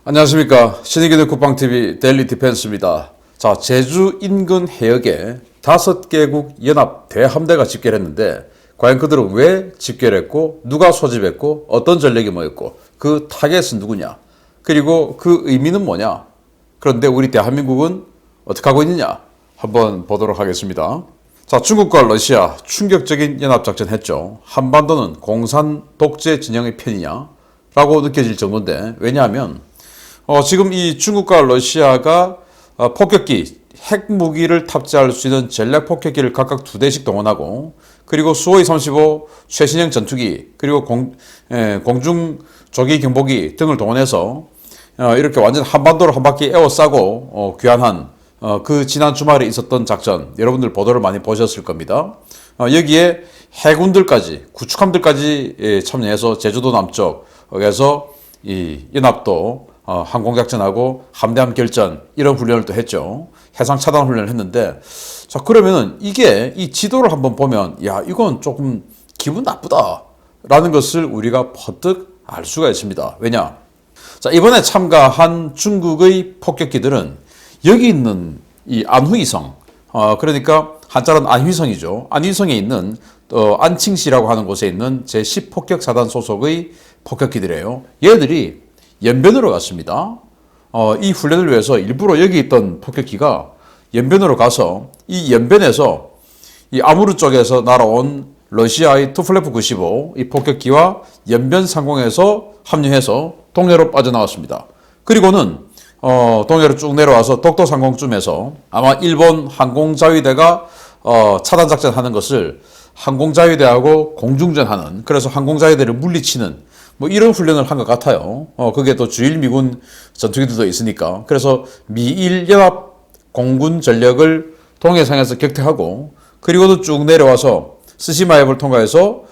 안녕하십니까. 신의기득 국방TV 데일리 디펜스입니다. 자, 제주 인근 해역에 5개국 연합 대함대가 집결 했는데 과연 그들은 왜 집결했고 누가 소집했고 어떤 전력이 뭐였고 그 타겟은 누구냐 그리고 그 의미는 뭐냐. 그런데 우리 대한민국은 어떻게 하고 있느냐 한번 보도록 하겠습니다. 자, 중국과 러시아 충격적인 연합작전 했죠. 한반도는 공산 독재 진영의 편이냐 라고 느껴질 정도인데, 왜냐하면 지금 이 중국과 러시아가 폭격기, 핵무기를 탑재할 수 있는 전략 폭격기를 각각 2대씩 동원하고, 그리고 수호이 35 최신형 전투기, 그리고 공중 조기 경보기 등을 동원해서 이렇게 완전 한반도를 한 바퀴 에워싸고 귀환한 그 지난 주말에 있었던 작전, 여러분들 보도를 많이 보셨을 겁니다. 여기에 해군들까지, 구축함들까지 참여해서 제주도 남쪽에서 이 연합도 항공작전하고 함대함 결전 이런 훈련을 또 했죠. 해상 차단 훈련을 했는데, 자, 그러면은 이게 이 지도를 한번 보면 야, 이건 조금 기분 나쁘다 라는 것을 우리가 퍼뜩 알 수가 있습니다. 왜냐? 자, 이번에 참가한 중국의 폭격기들은 여기 있는 이 안후이성, 그러니까 한자로는 안휘성이죠. 안휘성에 있는 안칭시라고 하는 곳에 있는 제10폭격사단 소속의 폭격기들이에요. 얘들이 연변으로 갔습니다. 이 훈련을 위해서 일부러 여기 있던 폭격기가 연변으로 가서 이 연변에서 이 아무르 쪽에서 날아온 러시아의 투플레프 95 이 폭격기와 연변 상공에서 합류해서 동해로 빠져나왔습니다. 그리고는 동해로 쭉 내려와서 독도 상공쯤에서 아마 일본 항공자위대가 차단작전 하는 것을 항공자위대하고 공중전하는, 그래서 항공자위대를 물리치는 뭐 이런 훈련을 한 것 같아요. 그게 또 주일 미군 전투기들도 있으니까. 그래서 미일 연합 공군 전력을 동해상에서 격퇴하고, 그리고도 쭉 내려와서 스시마협을 통과해서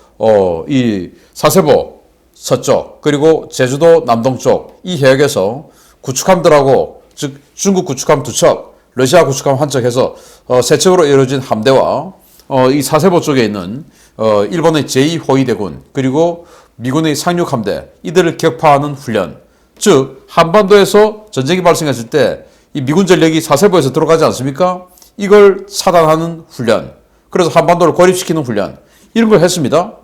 이 사세보 서쪽, 그리고 제주도 남동쪽 이 해역에서 구축함들하고, 즉 중국 구축함 2척, 러시아 구축함 1척 해서 세 척으로 이루어진 함대와 이 사세보 쪽에 있는 일본의 제2호위대군, 그리고 미군의 상륙함대, 이들을 격파하는 훈련. 즉 한반도에서 전쟁이 발생했을 때 이 미군 전력이 사세보에서 들어가지 않습니까? 이걸 차단하는 훈련. 그래서 한반도를 고립시키는 훈련, 이런 걸 했습니다.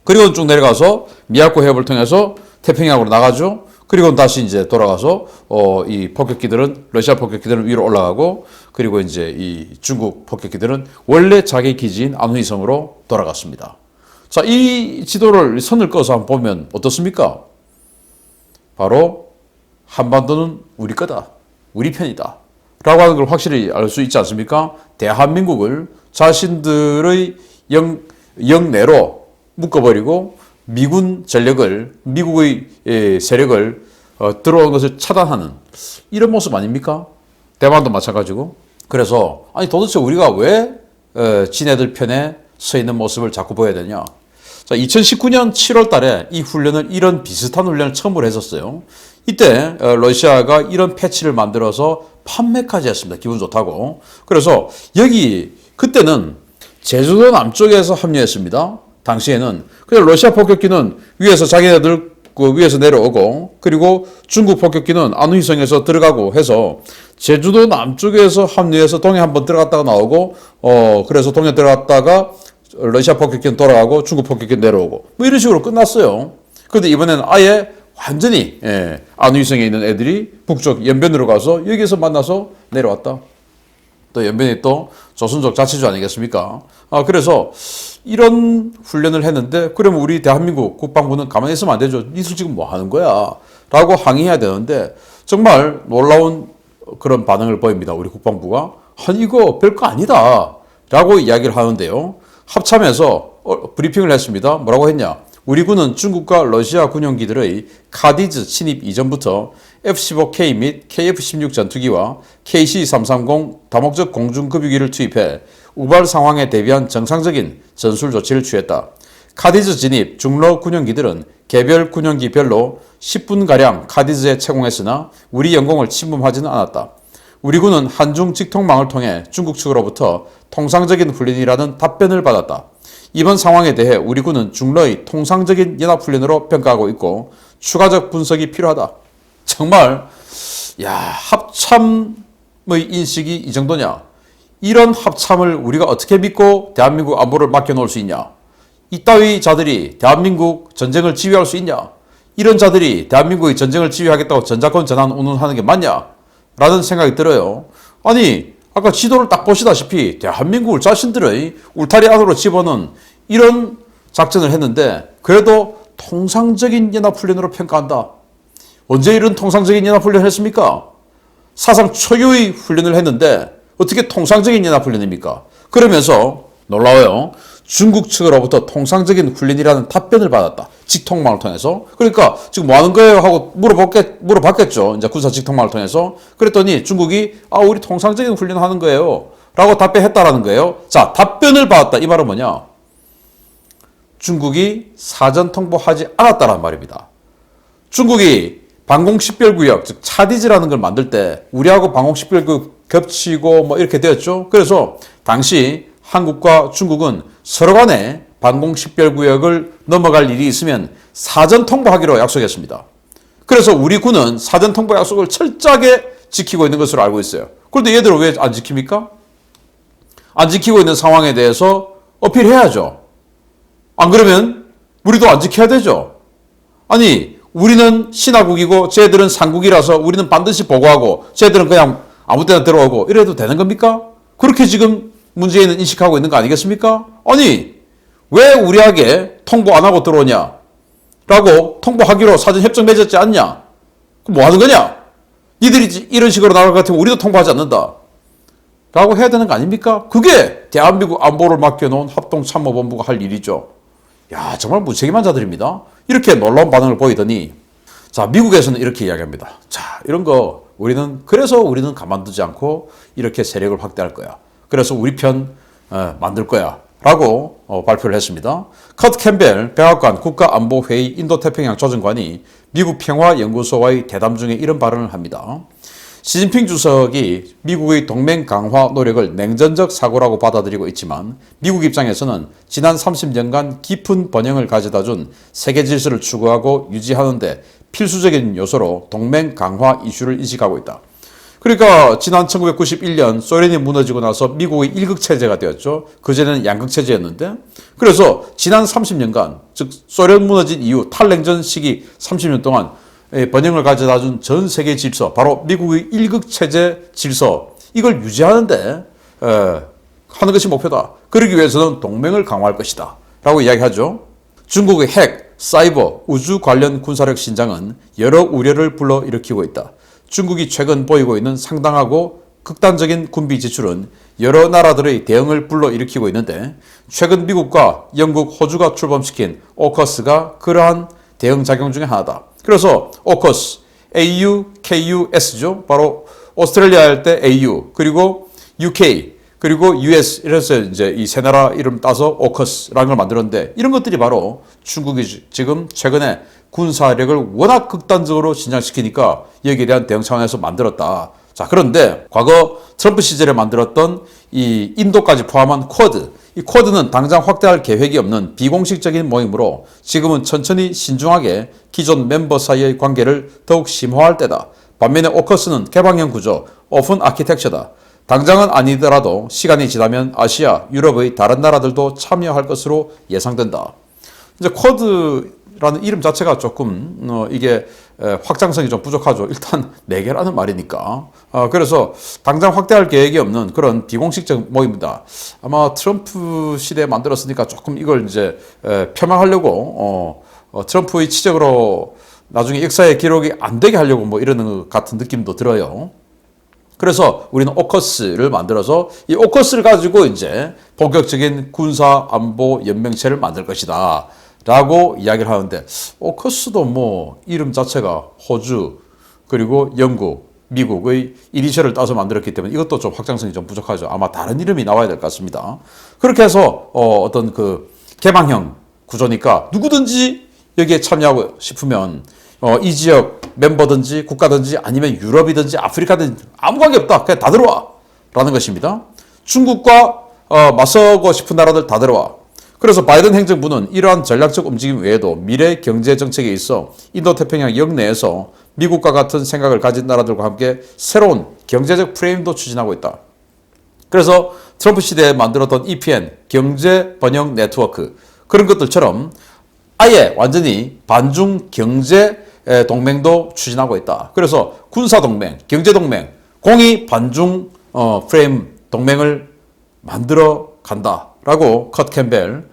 그리고 쭉 내려가서 미야코 해협을 통해서 태평양으로 나가죠. 그리고 다시 이제 돌아가서 이 폭격기들은, 러시아 폭격기들은 위로 올라가고, 그리고 이제 이 중국 폭격기들은 원래 자기 기지인 안후이성으로 돌아갔습니다. 자, 이 지도를 선을 꺼서 한번 보면 어떻습니까? 바로 한반도는 우리 거다, 우리 편이다 라고 하는 걸 확실히 알 수 있지 않습니까? 대한민국을 자신들의 영내로 묶어버리고 미군 전력을, 미국의 세력을 들어오는 것을 차단하는 이런 모습 아닙니까? 대만도 마찬가지고. 그래서 아니 도대체 우리가 왜 지네들 편에 서 있는 모습을 자꾸 보여야 되냐? 자, 2019년 7월 달에 이 훈련을, 이런 비슷한 훈련을 처음으로 했었어요. 이때 러시아가 이런 패치를 만들어서 판매까지 했습니다. 기분 좋다고. 그래서 여기 그때는 제주도 남쪽에서 합류했습니다. 당시에는 그냥 러시아 폭격기는 위에서 자기네들 위에서 내려오고, 그리고 중국 폭격기는 안후이성에서 들어가고 해서 제주도 남쪽에서 합류해서 동해 한번 들어갔다가 나오고, 그래서 동해 들어갔다가 러시아 폭격기는 돌아가고 중국 폭격기는 내려오고 뭐 이런 식으로 끝났어요. 그런데 이번에는 아예 완전히 안후이성에 있는 애들이 북쪽 연변으로 가서 여기서 만나서 내려왔다. 또 연변이 또 조선족 자치주 아니겠습니까? 그래서 이런 훈련을 했는데, 그러면 우리 대한민국 국방부는 가만히 있으면 안 되죠. 니들 지금 뭐 하는 거야? 라고 항의해야 되는데, 정말 놀라운 그런 반응을 보입니다. 우리 국방부가. 아니, 이거 별거 아니다 라고 이야기를 하는데요. 합참에서 브리핑을 했습니다. 뭐라고 했냐? 우리 군은 중국과 러시아 군용기들의 카디즈 침입 이전부터 F-15K 및 KF-16 전투기와 KC-330 다목적 공중급유기를 투입해 우발 상황에 대비한 정상적인 전술 조치를 취했다. 카디즈 진입 중러 군용기들은 개별 군용기별로 10분가량 카디즈에 채공했으나 우리 영공을 침범하지는 않았다. 우리 군은 한중 직통망을 통해 중국 측으로부터 통상적인 훈련이라는 답변을 받았다. 이번 상황에 대해 우리 군은 중러의 통상적인 연합훈련으로 평가하고 있고 추가적 분석이 필요하다. 정말 야, 합참의 인식이 이 정도냐? 이런 합참을 우리가 어떻게 믿고 대한민국 안보를 맡겨놓을 수 있냐? 이따위 자들이 대한민국 전쟁을 지휘할 수 있냐? 이런 자들이 대한민국의 전쟁을 지휘하겠다고 전자권 전환 운운하는 게 맞냐? 라는 생각이 들어요. 아니, 아까 지도를 딱 보시다시피 대한민국을 자신들의 울타리 안으로 집어넣은 이런 작전을 했는데 그래도 통상적인 연합훈련으로 평가한다. 언제 이런 통상적인 연합훈련을 했습니까? 사상 초유의 훈련을 했는데 어떻게 통상적인 연합훈련입니까? 그러면서 놀라워요. 중국 측으로부터 통상적인 훈련이라는 답변을 받았다. 직통망을 통해서. 그러니까 지금 뭐 하는 거예요? 하고 물어봤겠죠. 이제 군사 직통망을 통해서. 그랬더니 중국이 우리 통상적인 훈련하는 거예요. 라고 답변했다라는 거예요. 자, 답변을 받았다. 이 말은 뭐냐? 중국이 사전 통보하지 않았다는 말입니다. 중국이 방공식별구역, 즉 차디즈라는 걸 만들 때 우리하고 방공식별구역 겹치고 뭐 이렇게 되었죠. 그래서 당시 한국과 중국은 서로 간에 방공식별구역을 넘어갈 일이 있으면 사전 통보하기로 약속했습니다. 그래서 우리 군은 사전 통보 약속을 철저하게 지키고 있는 것으로 알고 있어요. 그런데 얘들은 왜 안 지킵니까? 안 지키고 있는 상황에 대해서 어필해야죠. 안 그러면 우리도 안 지켜야 되죠. 아니, 우리는 신화국이고 쟤들은 상국이라서 우리는 반드시 보고하고 쟤들은 그냥 아무 때나 들어오고 이래도 되는 겁니까? 그렇게 지금 문재인은 인식하고 있는 거 아니겠습니까? 아니, 왜 우리에게 통보 안 하고 들어오냐? 라고 통보하기로 사전 협정 맺었지 않냐? 그럼 뭐 하는 거냐? 니들이 이런 식으로 나갈 것 같으면 우리도 통보하지 않는다. 라고 해야 되는 거 아닙니까? 그게 대한민국 안보를 맡겨놓은 합동참모본부가 할 일이죠. 야, 정말 무책임한 자들입니다. 이렇게 놀라운 반응을 보이더니, 자, 미국에서는 이렇게 이야기합니다. 자, 이런 거 그래서 우리는 가만두지 않고 이렇게 세력을 확대할 거야. 그래서 우리 편 만들 거야. 라고 발표를 했습니다. 커트 캠벨 백악관 국가안보회의 인도태평양 조정관이 미국 평화연구소와의 대담 중에 이런 발언을 합니다. 시진핑 주석이 미국의 동맹 강화 노력을 냉전적 사고라고 받아들이고 있지만 미국 입장에서는 지난 30년간 깊은 번영을 가져다 준 세계 질서를 추구하고 유지하는 데 필수적인 요소로 동맹 강화 이슈를 인식하고 있다. 그러니까 지난 1991년 소련이 무너지고 나서 미국의 일극체제가 되었죠. 그전에는 양극체제였는데 그래서 지난 30년간 즉 소련 무너진 이후 탈냉전 시기 30년 동안 번영을 가져다 준 전 세계 질서 바로 미국의 일극체제 질서 이걸 유지하는데 하는 것이 목표다. 그러기 위해서는 동맹을 강화할 것이다. 라고 이야기하죠. 중국의 핵, 사이버, 우주 관련 군사력 신장은 여러 우려를 불러일으키고 있다. 중국이 최근 보이고 있는 상당하고 극단적인 군비 지출은 여러 나라들의 대응을 불러일으키고 있는데 최근 미국과 영국, 호주가 출범시킨 오커스가 그러한 대응 작용 중에 하나다. 그래서 오커스, AU, KUS죠. 바로 오스트레일리아 할 때 AU, 그리고 UK, 그리고 US 이래서 이제 이 세 나라 이름 따서 오커스라는 걸 만들었는데 이런 것들이 바로 중국이 지금 최근에 군사력을 워낙 극단적으로 신장시키니까 여기에 대한 대응 차원에서 만들었다. 자, 그런데 과거 트럼프 시절에 만들었던 이 인도까지 포함한 쿼드, 이 쿼드는 당장 확대할 계획이 없는 비공식적인 모임으로 지금은 천천히 신중하게 기존 멤버 사이의 관계를 더욱 심화할 때다. 반면에 오커스는 개방형 구조, 오픈 아키텍처다. 당장은 아니더라도 시간이 지나면 아시아, 유럽의 다른 나라들도 참여할 것으로 예상된다. 이제 쿼드라는 이름 자체가 조금 이게 확장성이 좀 부족하죠. 일단 4개라는 말이니까. 그래서 당장 확대할 계획이 없는 그런 비공식적 모임이다. 아마 트럼프 시대에 만들었으니까 조금 이걸 이제 폄하하려고 트럼프의 치적으로 나중에 역사의 기록이 안 되게 하려고 뭐 이러는 것 같은 느낌도 들어요. 그래서 우리는 오커스를 만들어서 이 오커스를 가지고 이제 본격적인 군사 안보 연맹체를 만들 것이다. 라고 이야기를 하는데 오커스도 뭐 이름 자체가 호주 그리고 영국, 미국의 이니셜을 따서 만들었기 때문에 이것도 좀 확장성이 좀 부족하죠. 아마 다른 이름이 나와야 될 것 같습니다. 그렇게 해서 어떤 그 개방형 구조니까 누구든지 여기에 참여하고 싶으면 이 지역 멤버든지 국가든지 아니면 유럽이든지 아프리카든지 아무 관계 없다. 그냥 다 들어와. 라는 것입니다. 중국과 맞서고 싶은 나라들 다 들어와. 그래서 바이든 행정부는 이러한 전략적 움직임 외에도 미래 경제 정책에 있어 인도태평양 영내에서 미국과 같은 생각을 가진 나라들과 함께 새로운 경제적 프레임도 추진하고 있다. 그래서 트럼프 시대에 만들었던 EPN, 경제 번영 네트워크 그런 것들처럼 아예 완전히 반중 경제 동맹도 추진하고 있다. 그래서 군사 동맹, 경제 동맹, 공이 반중 프레임 동맹을 만들어 간다라고 컷 캠벨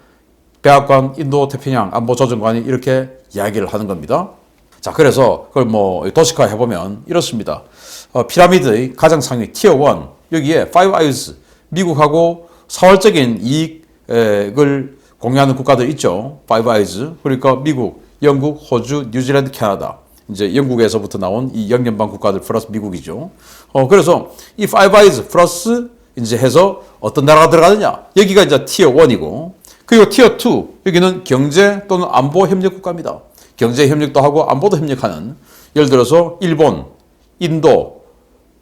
백악관 인도 태평양 안보조정관이 이렇게 이야기를 하는 겁니다. 자, 그래서 그걸 뭐 도식화 해보면 이렇습니다. 피라미드의 가장 상위 티어 1 여기에 Five Eyes 미국하고 사활적인 이익을 공유하는 국가들 있죠. Five Eyes 그러니까 미국, 영국, 호주, 뉴질랜드, 캐나다. 이제 영국에서부터 나온 이 영연방 국가들 플러스 미국이죠. 그래서 이 Five Eyes 플러스 이제 해서 어떤 나라가 들어가느냐? 여기가 이제 티어 1이고 그리고 티어 2 여기는 경제 또는 안보 협력 국가입니다. 경제 협력도 하고 안보도 협력하는 예를 들어서 일본, 인도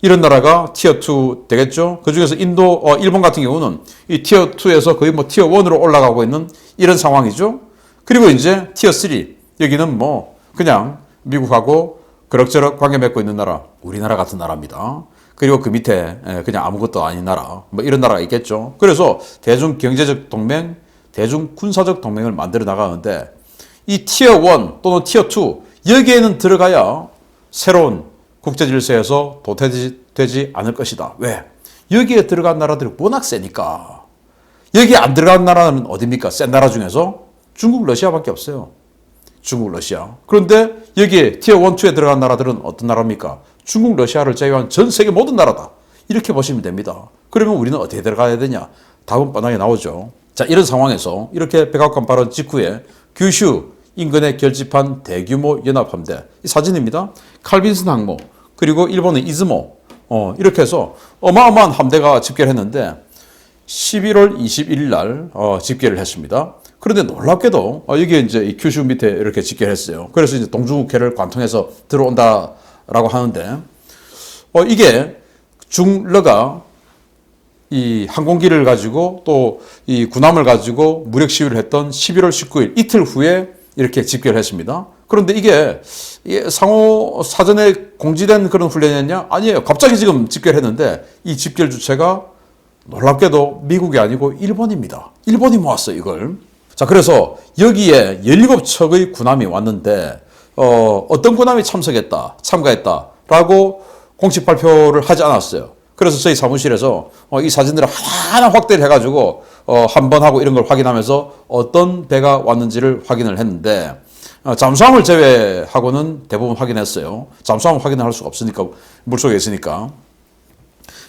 이런 나라가 티어 2 되겠죠. 그 중에서 일본 같은 경우는 이 티어 2에서 거의 뭐 티어 1으로 올라가고 있는 이런 상황이죠. 그리고 이제 티어 3 여기는 뭐 그냥 미국하고 그럭저럭 관계 맺고 있는 나라, 우리나라 같은 나라입니다. 그리고 그 밑에 그냥 아무것도 아닌 나라, 뭐 이런 나라가 있겠죠. 그래서 대중 경제적 동맹, 대중 군사적 동맹을 만들어 나가는데 이 티어 1 또는 티어 2 여기에는 들어가야 새로운 국제 질서에서 도태되지 않을 것이다. 왜? 여기에 들어간 나라들이 워낙 세니까. 여기에 안 들어간 나라는 어디입니까? 센 나라 중에서 중국, 러시아밖에 없어요. 중국, 러시아. 그런데 여기에 티어 1, 2에 들어간 나라들은 어떤 나라입니까? 중국, 러시아를 제외한 전 세계 모든 나라다. 이렇게 보시면 됩니다. 그러면 우리는 어떻게 들어가야 되냐? 답은 뻔하게 나오죠. 자, 이런 상황에서 이렇게 백악관 발언 직후에 규슈 인근에 결집한 대규모 연합함대 이 사진입니다. 칼빈슨 항모 그리고 일본의 이즈모 이렇게 해서 어마어마한 함대가 집계를 했는데 11월 21일 날 집계를 했습니다. 그런데 놀랍게도 여기에 이제 이 규슈 밑에 이렇게 집계를 했어요. 그래서 이제 동중국해를 관통해서 들어온다라고 하는데 이게 중러가 이 항공기를 가지고 또 이 군함을 가지고 무력 시위를 했던 11월 19일 이틀 후에 이렇게 집계를 했습니다. 그런데 이게 상호 사전에 공지된 그런 훈련이었냐? 아니에요. 갑자기 지금 집계를 했는데 이 집계 주체가 놀랍게도 미국이 아니고 일본입니다. 일본이 모았어요, 이걸. 자, 그래서 여기에 17척의 군함이 왔는데 어떤 군함이 참가했다라고 공식 발표를 하지 않았어요. 그래서 저희 사무실에서 이 사진들을 하나 확대를 해가지고 한 번 하고 이런 걸 확인하면서 어떤 배가 왔는지를 확인을 했는데 잠수함을 제외하고는 대부분 확인했어요. 잠수함은 확인을 할 수가 없으니까 물속에 있으니까.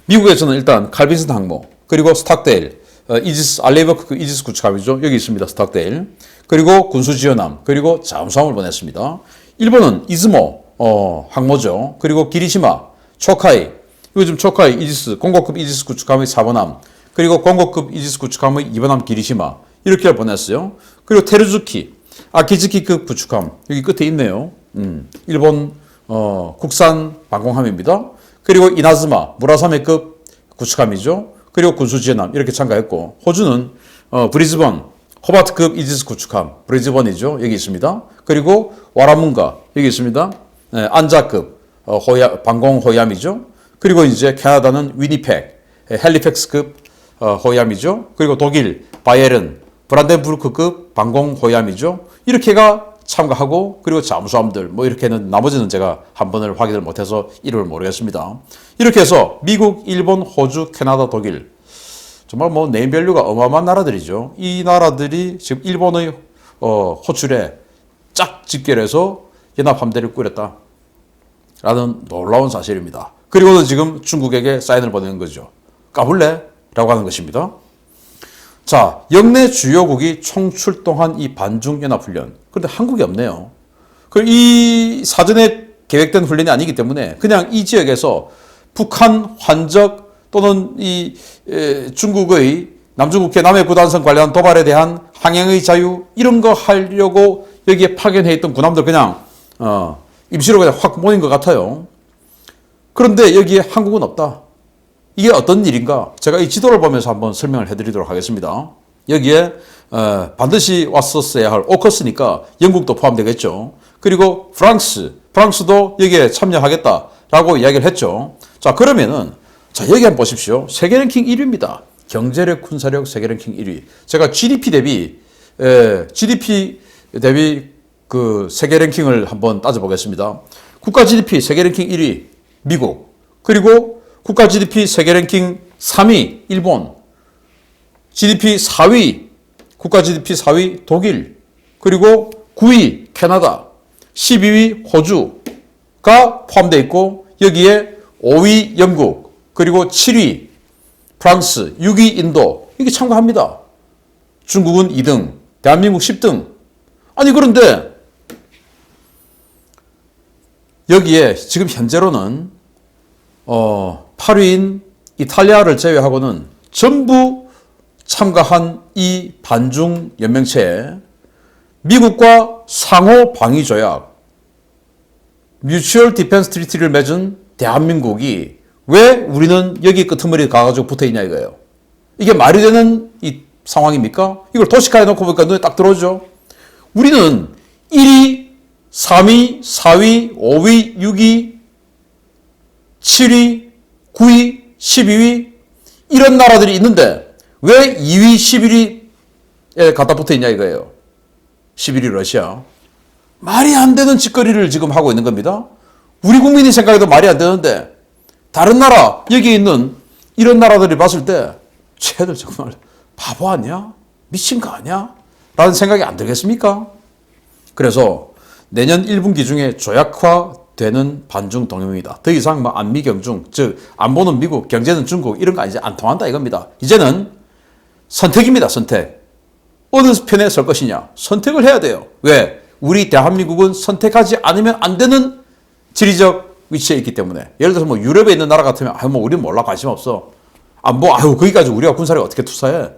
미국에서는 일단 칼빈슨 항모 그리고 스탁데일 이지스 알레이버크 이지스 구축함이죠. 여기 있습니다. 스탁데일 그리고 군수지원함 그리고 잠수함을 보냈습니다. 일본은 이즈모 항모죠. 그리고 기리시마 초카이 요즘 초카이 이지스 공고급 이지스 구축함의 4번함 그리고 공고급 이지스 구축함의 2번함 기리시마 이렇게 보냈어요. 그리고 테르주키 아키즈키급 구축함 여기 끝에 있네요. 일본 국산 방공함입니다. 그리고 이나즈마 무라사메급 구축함이죠. 그리고 군수지원함 이렇게 참가했고 호주는 브리즈번 호바트급 이지스 구축함 브리즈번이죠. 여기 있습니다. 그리고 와라문가 여기 있습니다. 안자급 방공 호위함이죠. 그리고 이제 캐나다는 위니펙 헬리팩스급 호위함이죠. 그리고 독일 바이에른 브란덴부르크급 방공 호위함이죠. 이렇게가 참가하고 그리고 잠수함들 뭐 이렇게는 나머지는 제가 한 번을 확인을 못해서 이름을 모르겠습니다. 이렇게 해서 미국, 일본, 호주, 캐나다, 독일 정말 뭐 네임밸류가 어마어마한 나라들이죠. 이 나라들이 지금 일본의 호출에 쫙 집계를 해서 연합함대를 꾸렸다. 라는 놀라운 사실입니다. 그리고는 지금 중국에게 사인을 보내는 거죠. 까불래? 라고 하는 것입니다. 자, 역내 주요국이 총출동한 이 반중연합훈련. 그런데 한국이 없네요. 이 사전에 계획된 훈련이 아니기 때문에 그냥 이 지역에서 북한 환적 또는 이 중국의 남중국해 남해구단선 관련 도발에 대한 항행의 자유 이런 거 하려고 여기에 파견해 있던 군함들 그냥 임시로 그냥 확 모인 것 같아요. 그런데 여기에 한국은 없다. 이게 어떤 일인가? 제가 이 지도를 보면서 한번 설명을 해드리도록 하겠습니다. 여기에 반드시 왔었어야 할 오커스니까 영국도 포함되겠죠. 그리고 프랑스, 프랑스도 여기에 참여하겠다라고 이야기를 했죠. 자, 그러면은 자, 여기 한번 보십시오. 세계 랭킹 1위입니다. 경제력, 군사력 세계 랭킹 1위. 제가 GDP 대비 그 세계 랭킹을 한번 따져보겠습니다. 국가 GDP 세계 랭킹 1위 미국, 그리고 국가 GDP 세계 랭킹 3위 일본, GDP 4위 국가 GDP 4위 독일, 그리고 9위 캐나다, 12위 호주가 포함되어 있고 여기에 5위 영국, 그리고 7위 프랑스, 6위 인도 이게 참가합니다. 중국은 2등, 대한민국 10등. 아니 그런데 여기에 지금 현재로는 8위인 이탈리아를 제외하고는 전부 참가한 이 반중 연맹체에 미국과 상호 방위 조약, 뮤추얼 디펜스 트리티를 맺은 대한민국이 왜 우리는 여기 끄트머리에 가가지고 붙어 있냐 이거예요. 이게 말이 되는 이 상황입니까? 이걸 도식화해 놓고 보니까 눈에 딱 들어오죠. 우리는 1위, 3위, 4위, 5위, 6위, 7위, 9위, 12위 이런 나라들이 있는데 왜 2위, 11위에 갖다 붙어 있냐 이거예요. 11위 러시아. 말이 안 되는 짓거리를 지금 하고 있는 겁니다. 우리 국민이 생각해도 말이 안 되는데 다른 나라, 여기 있는 이런 나라들이 봤을 때 쟤들 정말 바보 아니야? 미친 거 아니야? 라는 생각이 안 들겠습니까? 그래서 내년 1분기 중에 조약화되는 반중 동맹이다. 더 이상 뭐 안미 경중, 즉 안보는 미국, 경제는 중국 이런 거 이제 안 통한다 이겁니다. 이제는 선택입니다. 선택. 어느 편에 설 것이냐. 선택을 해야 돼요. 왜? 우리 대한민국은 선택하지 않으면 안 되는 지리적 위치에 있기 때문에. 예를 들어서 뭐 유럽에 있는 나라 같으면 뭐 우리는 몰라 관심 없어. 거기까지 우리가 군사력 어떻게 투사해?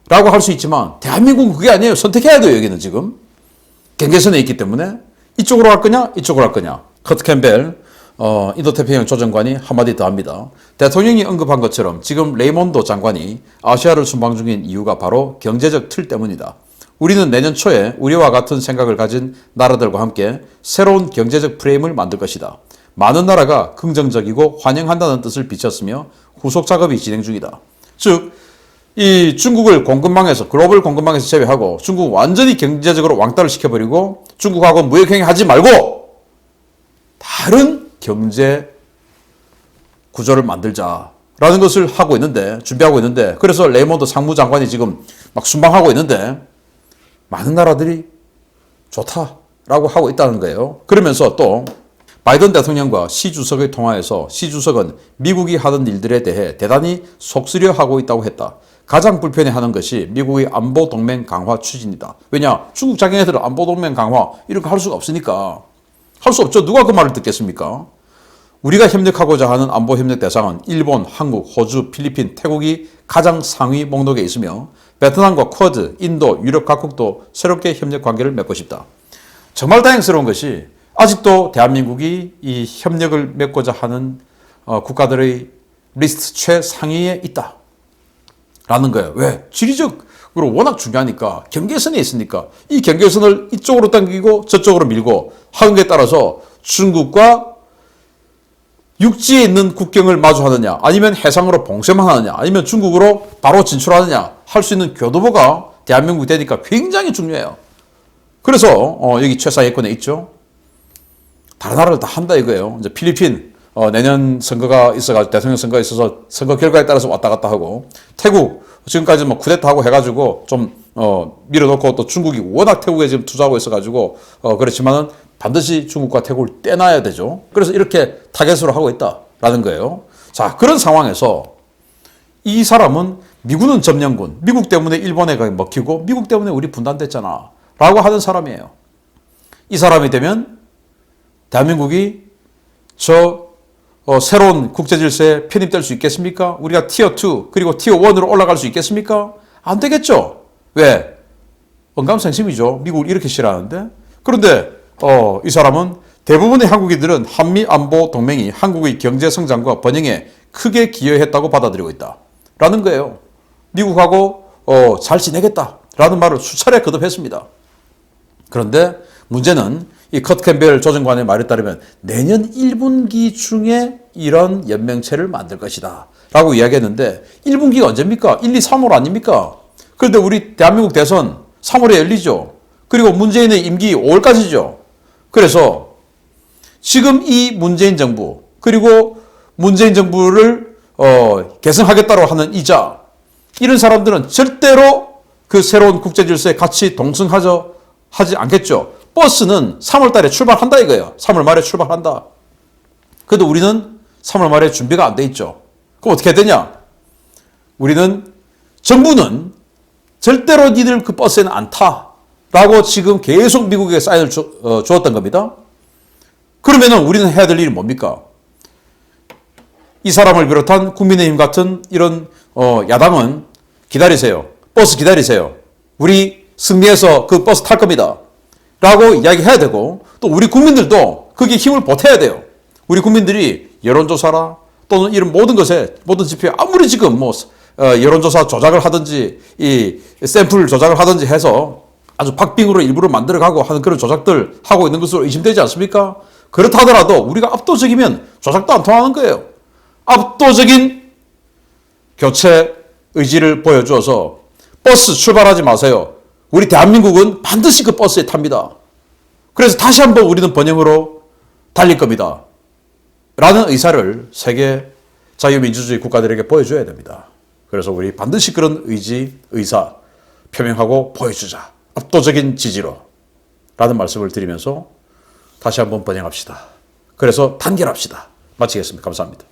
라고 할 수 있지만 대한민국은 그게 아니에요. 선택해야 돼요. 여기는 지금. 경계선에 있기 때문에 이쪽으로 갈 거냐 이쪽으로 갈 거냐. 커트 캠벨 인도태평양 조정관이 한마디 더 합니다. 대통령이 언급한 것처럼 지금 레이몬도 장관이 아시아를 순방 중인 이유가 바로 경제적 틀 때문이다. 우리는 내년 초에 우리와 같은 생각을 가진 나라들과 함께 새로운 경제적 프레임을 만들 것이다. 많은 나라가 긍정적이고 환영한다는 뜻을 비쳤으며 후속 작업이 진행 중이다. 즉, 이 중국을 공급망에서 글로벌 공급망에서 제외하고 중국 완전히 경제적으로 왕따를 시켜버리고 중국하고 무역행위 하지 말고 다른 경제 구조를 만들자라는 것을 하고 있는데 준비하고 있는데 그래서 레이몬드 상무장관이 지금 막 순방하고 있는데 많은 나라들이 좋다라고 하고 있다는 거예요. 그러면서 또 바이든 대통령과 시 주석의 통화에서 시 주석은 미국이 하던 일들에 대해 대단히 속쓰려 하고 있다고 했다. 가장 불편해하는 것이 미국의 안보 동맹 강화 추진이다. 왜냐? 중국 자기네들은 안보 동맹 강화 이런 거 할 수가 없으니까. 할 수 없죠. 누가 그 말을 듣겠습니까? 우리가 협력하고자 하는 안보 협력 대상은 일본, 한국, 호주, 필리핀, 태국이 가장 상위 목록에 있으며 베트남과 쿼드, 인도, 유럽 각국도 새롭게 협력 관계를 맺고 싶다. 정말 다행스러운 것이 아직도 대한민국이 이 협력을 맺고자 하는 국가들의 리스트 최상위에 있다. 라는 거예요. 왜? 지리적으로 워낙 중요하니까 경계선에 있으니까 이 경계선을 이쪽으로 당기고 저쪽으로 밀고 하는 것에 따라서 중국과 육지에 있는 국경을 마주하느냐 아니면 해상으로 봉쇄만 하느냐 아니면 중국으로 바로 진출하느냐 할 수 있는 교두보가 대한민국이 되니까 굉장히 중요해요. 그래서 여기 최상위권에 있죠. 다른 나라를 다 한다 이거예요. 이제 필리핀 내년 선거가 있어가지고 대통령 선거가 있어서 선거 결과에 따라서 왔다 갔다 하고 태국 지금까지 뭐 쿠데타하고 해가지고 좀 밀어놓고 또 중국이 워낙 태국에 지금 투자하고 있어가지고 그렇지만은 반드시 중국과 태국을 떼놔야 되죠. 그래서 이렇게 타겟으로 하고 있다라는 거예요. 자, 그런 상황에서 이 사람은 미국은 점령군, 미국 때문에 일본에 먹히고 미국 때문에 우리 분단됐잖아 라고 하는 사람이에요. 이 사람이 되면 대한민국이 새로운 국제질서에 편입될 수 있겠습니까? 우리가 티어2 그리고 티어1으로 올라갈 수 있겠습니까? 안 되겠죠. 왜? 언감생심이죠. 미국을 이렇게 싫어하는데. 그런데 이 사람은 대부분의 한국인들은 한미 안보 동맹이 한국의 경제 성장과 번영에 크게 기여했다고 받아들이고 있다라는 거예요. 미국하고 잘 지내겠다라는 말을 수차례 거듭했습니다. 그런데 문제는 이 컷 캠벨 조정관의 말에 따르면 내년 1분기 중에 이런 연맹체를 만들 것이다 라고 이야기했는데 1분기가 언제입니까? 1, 2, 3월 아닙니까? 그런데 우리 대한민국 대선 3월에 열리죠. 그리고 문재인의 임기 5월까지죠. 그래서 지금 이 문재인 정부 그리고 문재인 정부를 계승하겠다고 하는 이자 이런 사람들은 절대로 그 새로운 국제질서에 같이 동승하지 않겠죠. 버스는 3월 달에 출발한다 이거예요. 3월 말에 출발한다. 그래도 우리는 3월 말에 준비가 안 돼 있죠. 그럼 어떻게 되냐? 우리는 정부는 절대로 니들 그 버스에는 안 타. 라고 지금 계속 미국에 사인을 주었던 겁니다. 그러면은 우리는 해야 될 일이 뭡니까? 이 사람을 비롯한 국민의힘 같은 이런 야당은 기다리세요. 버스 기다리세요. 우리 승리해서 그 버스 탈 겁니다. 라고 이야기해야 되고 또 우리 국민들도 거기에 힘을 보태야 돼요. 우리 국민들이 여론조사라 또는 이런 모든 것에 모든 지표에 아무리 지금 여론조사 조작을 하든지 이 샘플 조작을 하든지 해서 아주 박빙으로 일부러 만들어가고 하는 그런 조작들 하고 있는 것으로 의심되지 않습니까? 그렇다 하더라도 우리가 압도적이면 조작도 안 통하는 거예요. 압도적인 교체 의지를 보여주어서 버스 출발하지 마세요. 우리 대한민국은 반드시 그 버스에 탑니다. 그래서 다시 한번 우리는 번영으로 달릴 겁니다. 라는 의사를 세계 자유민주주의 국가들에게 보여줘야 됩니다. 그래서 우리 반드시 그런 의사 표명하고 보여주자. 압도적인 지지로. 라는 말씀을 드리면서 다시 한번 번영합시다. 그래서 단결합시다. 마치겠습니다. 감사합니다.